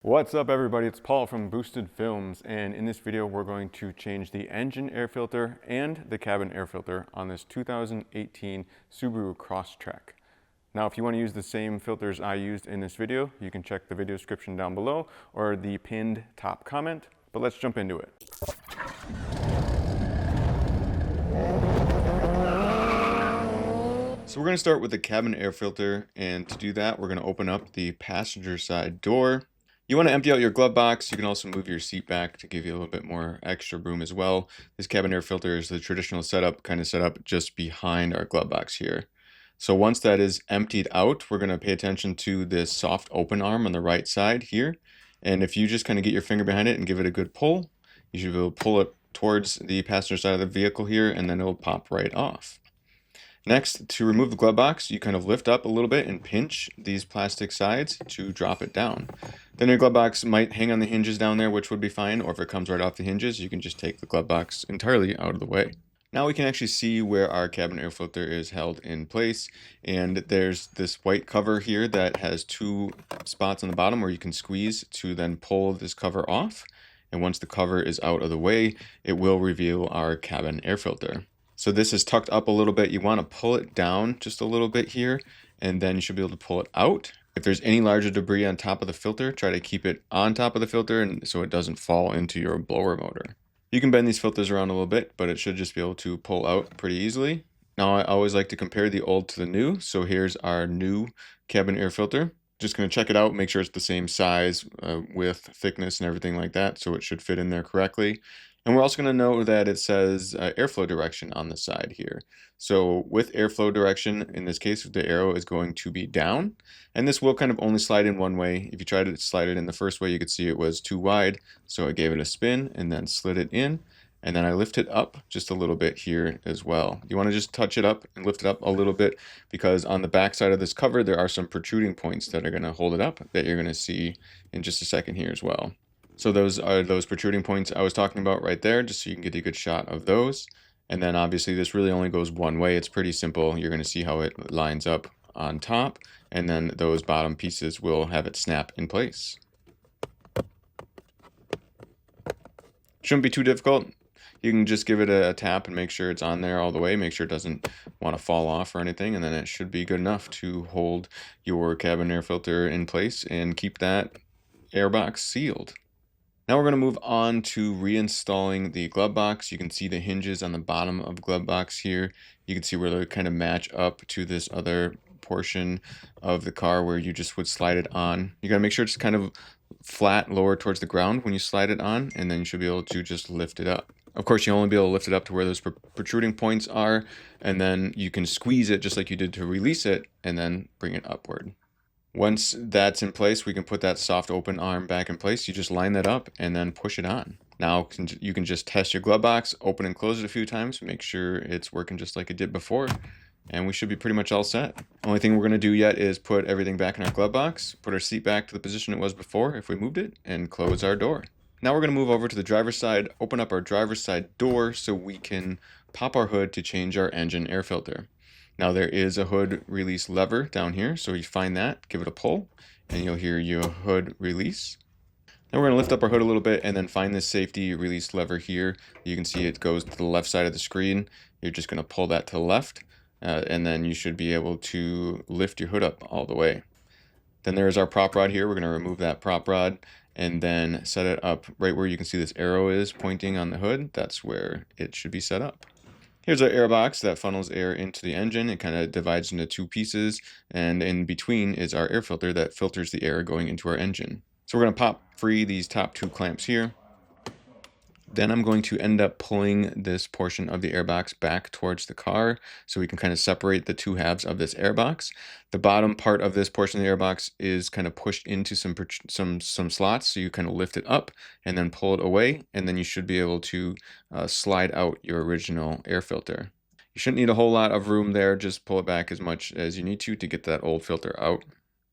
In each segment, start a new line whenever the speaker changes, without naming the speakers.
What's up everybody, it's Paul from Boosted Films, and in this video we're going to change the engine air filter and the cabin air filter on this 2018 Subaru Crosstrek. Now if you want to use the same filters I used in this video, you can check the video description down below or the pinned top comment, but let's jump into it. So we're going to start with the cabin air filter, and to do that we're going to open up the passenger side door. You want to empty out your glove box. You can also move your seat back to give you a little bit more extra room as well. This cabin air filter is the traditional setup, kind of set up just behind our glove box here. So once that is emptied out, we're going to pay attention to this soft open arm on the right side here. And if you just kind of get your finger behind it and give it a good pull, you should be able to pull it towards the passenger side of the vehicle here, and then it'll pop right off. Next, to remove the glove box, you kind of lift up a little bit and pinch these plastic sides to drop it down. Then your glove box might hang on the hinges down there, which would be fine, or if it comes right off the hinges, you can just take the glove box entirely out of the way. Now we can actually see where our cabin air filter is held in place, and there's this white cover here that has two spots on the bottom where you can squeeze to then pull this cover off. And once the cover is out of the way, it will reveal our cabin air filter. So this is tucked up a little bit. You want to pull it down just a little bit here, and then you should be able to pull it out. If there's any larger debris on top of the filter, try to keep it on top of the filter and so it doesn't fall into your blower motor. You can bend these filters around a little bit, but it should just be able to pull out pretty easily. Now I always like to compare the old to the new. So here's our new cabin air filter. Just going to check it out, make sure it's the same size, width, thickness, and everything like that. So it should fit in there correctly. And we're also going to know that it says airflow direction on the side here. So with airflow direction, in this case, the arrow is going to be down. And this will kind of only slide in one way. If you tried to slide it in the first way, you could see it was too wide. So I gave it a spin and then slid it in. And then I lift it up just a little bit here as well. You want to just touch it up and lift it up a little bit, because on the back side of this cover, there are some protruding points that are going to hold it up that you're going to see in just a second here as well. So those are those protruding points I was talking about right there, just so you can get a good shot of those. And then obviously this really only goes one way. It's pretty simple. You're going to see how it lines up on top, and then those bottom pieces will have it snap in place. Shouldn't be too difficult. You can just give it a tap and make sure it's on there all the way. Make sure it doesn't want to fall off or anything, and then it should be good enough to hold your cabin air filter in place and keep that airbox sealed. Now we're going to move on to reinstalling the glove box. You can see the hinges on the bottom of the glove box here. You can see where they kind of match up to this other portion of the car where you just would slide it on. You got to make sure it's kind of flat, lower towards the ground when you slide it on, and then you should be able to just lift it up. Of course, you'll only be able to lift it up to where those protruding points are, and then you can squeeze it just like you did to release it, and then bring it upward. Once that's in place, we can put that soft open arm back in place. You just line that up and then push it on. Now you can just test your glove box, open and close it a few times, make sure it's working just like it did before, and we should be pretty much all set. Only thing we're going to do yet is put everything back in our glove box, put our seat back to the position it was before if we moved it, and close our door. Now we're going to move over to the driver's side, open up our driver's side door so we can pop our hood to change our engine air filter. Now there is a hood release lever down here, so you find that, give it a pull, and you'll hear your hood release. Now we're going to lift up our hood a little bit and then find this safety release lever here. You can see it goes to the left side of the screen. You're just going to pull that to the left, and then you should be able to lift your hood up all the way. Then there is our prop rod here. We're going to remove that prop rod and then set it up right where you can see this arrow is pointing on the hood. That's where it should be set up. Here's our air box that funnels air into the engine. It kind of divides into two pieces, and in between is our air filter that filters the air going into our engine. So we're going to pop free these top two clamps here. Then I'm going to end up pulling this portion of the airbox back towards the car so we can kind of separate the two halves of this airbox. The bottom part of this portion of the airbox is kind of pushed into some slots, so you kind of lift it up and then pull it away, and then you should be able to slide out your original air filter. You shouldn't need a whole lot of room there, just pull it back as much as you need to get that old filter out.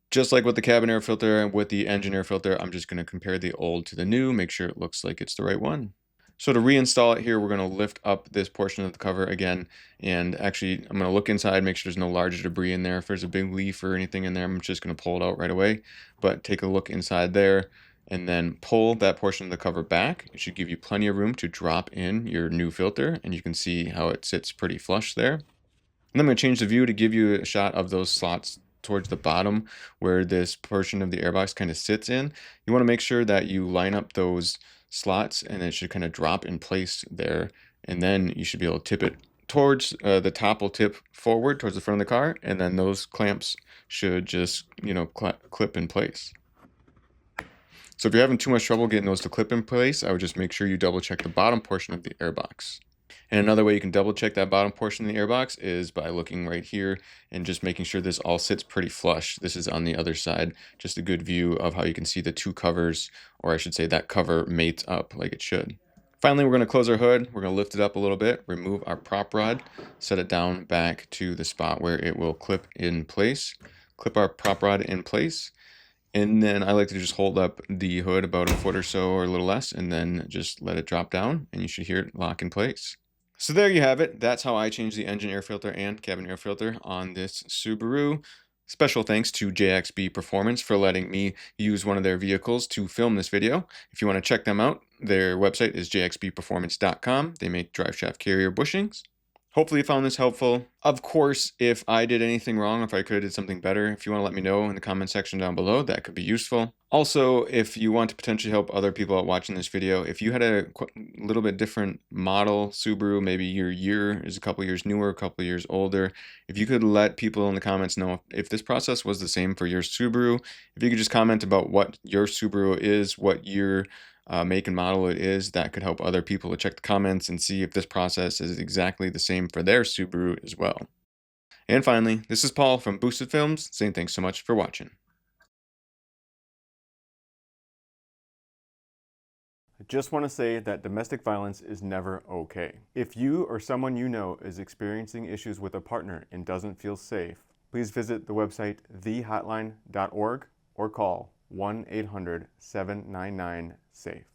Just like with the cabin air filter and with the engine air filter, I'm just going to compare the old to the new, make sure it looks like it's the right one. So to reinstall it here, we're going to lift up this portion of the cover again, and actually I'm going to look inside, make sure there's no large debris in there. If there's a big leaf or anything in there, I'm just going to pull it out right away. But take a look inside there, and then pull that portion of the cover back. It should give you plenty of room to drop in your new filter, and you can see how it sits pretty flush there. And I'm going to change the view to give you a shot of those slots towards the bottom where this portion of the airbox kind of sits in. You want to make sure that you line up those slots, and it should kind of drop in place there, and then you should be able to tip it towards the top will tip forward towards the front of the car, and then those clamps should just, you know, clip in place. So if you're having too much trouble getting those to clip in place, I would just make sure you double check the bottom portion of the airbox. And another way you can double check that bottom portion of the airbox is by looking right here and just making sure this all sits pretty flush. This is on the other side, just a good view of how you can see the two covers, or I should say that cover mates up like it should. Finally, we're going to close our hood. We're going to lift it up a little bit, remove our prop rod, set it down back to the spot where it will clip in place. Clip our prop rod in place. And then I like to just hold up the hood about a foot or so or a little less, and then just let it drop down, and you should hear it lock in place. So there you have it. That's how I change the engine air filter and cabin air filter on this Subaru. Special thanks to JXB Performance for letting me use one of their vehicles to film this video. If you want to check them out, their website is jxbperformance.com. They make drive shaft carrier bushings. Hopefully you found this helpful. Of course, if I did anything wrong, if I could have did something better, if you want to let me know in the comment section down below, that could be useful. Also, if you want to potentially help other people out watching this video, if you had a little bit different model Subaru, maybe your year is a couple years newer, a couple years older, if you could let people in the comments know if this process was the same for your Subaru, if you could just comment about what your Subaru is, what year, make and model it is, that could help other people to check the comments and see if this process is exactly the same for their Subaru as well. And finally, this is Paul from Boosted Films saying thanks so much for watching. I just want to say that domestic violence is never okay. If you or someone you know is experiencing issues with a partner and doesn't feel safe, please visit the website thehotline.org or call 1-800-799-SAFE.